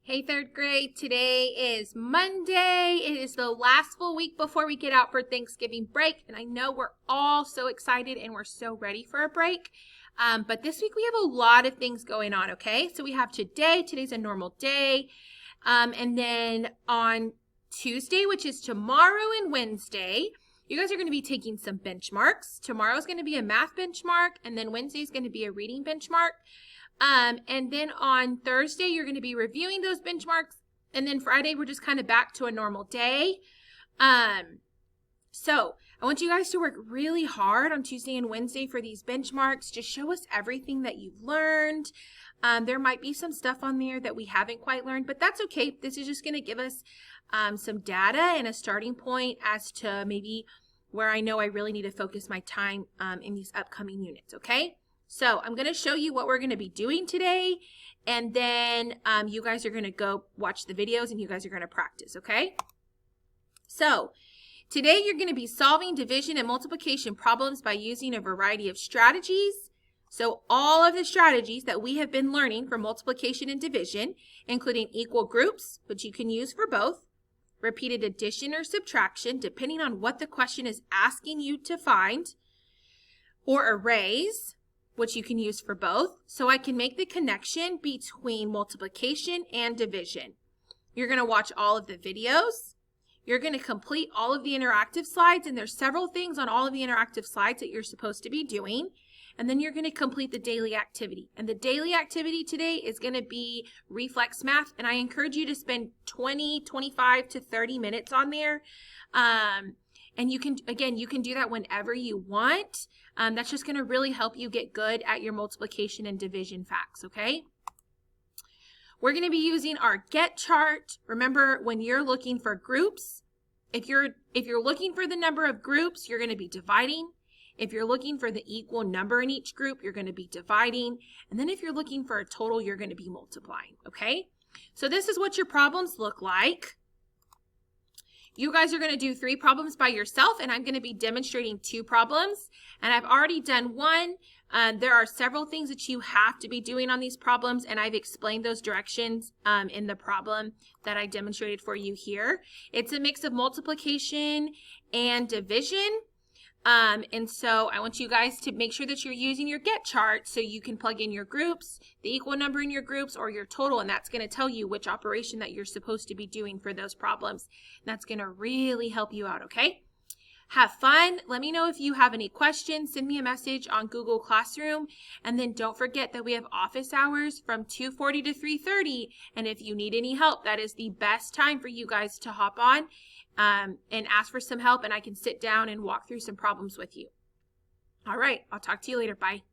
Hey, third grade, today is Monday. It is the last full week before we get out for Thanksgiving break. And I know we're all so excited and we're so ready for a break. But this week we have a lot of things going on, okay? So we have today's a normal day. And then on Tuesday, which is tomorrow and Wednesday, you guys are going to be taking some benchmarks. Tomorrow's going to be a math benchmark, and then Wednesday's going to be a reading benchmark. And then on Thursday, you're going to be reviewing those benchmarks. And then Friday, we're just kind of back to a normal day. So I want you guys to work really hard on Tuesday and Wednesday for these benchmarks. Just show us everything that you've learned. There might be some stuff on there that we haven't quite learned, but that's okay. This is just going to give us some data and a starting point as to maybe where I know I really need to focus my time in these upcoming units, okay? So I'm going to show you what we're going to be doing today, and then you guys are going to go watch the videos and you guys are going to practice, okay? So today you're going to be solving division and multiplication problems by using a variety of strategies. So all of the strategies that we have been learning for multiplication and division, including equal groups, which you can use for both, repeated addition or subtraction, depending on what the question is asking you to find, or arrays, which you can use for both, so I can make the connection between multiplication and division. You're going to watch all of the videos. You're going to complete all of the interactive slides, and there's several things on all of the interactive slides that you're supposed to be doing. And then you're going to complete the daily activity. And the daily activity today is going to be reflex math, and I encourage you to spend 25 to 30 minutes on there. And you can do that whenever you want. That's just going to really help you get good at your multiplication and division facts, okay? We're going to be using our get chart. Remember, when you're looking for groups, if you're looking for the number of groups, you're going to be dividing. If you're looking for the equal number in each group, you're going to be dividing. And then if you're looking for a total, you're going to be multiplying, okay? So this is what your problems look like. You guys are going to do 3 problems by yourself, and I'm going to be demonstrating 2 problems. And I've already done one. There are several things that you have to be doing on these problems, and I've explained those directions in the problem that I demonstrated for you here. It's a mix of multiplication and division. And so I want you guys to make sure that you're using your get chart so you can plug in your groups, the equal number in your groups, or your total, and that's going to tell you which operation that you're supposed to be doing for those problems. And that's going to really help you out, okay? Have fun. Let me know if you have any questions. Send me a message on Google Classroom. And then don't forget that we have office hours from 2:40 to 3:30. And if you need any help, that is the best time for you guys to hop on and ask for some help, and I can sit down and walk through some problems with you. All right, I'll talk to you later. Bye.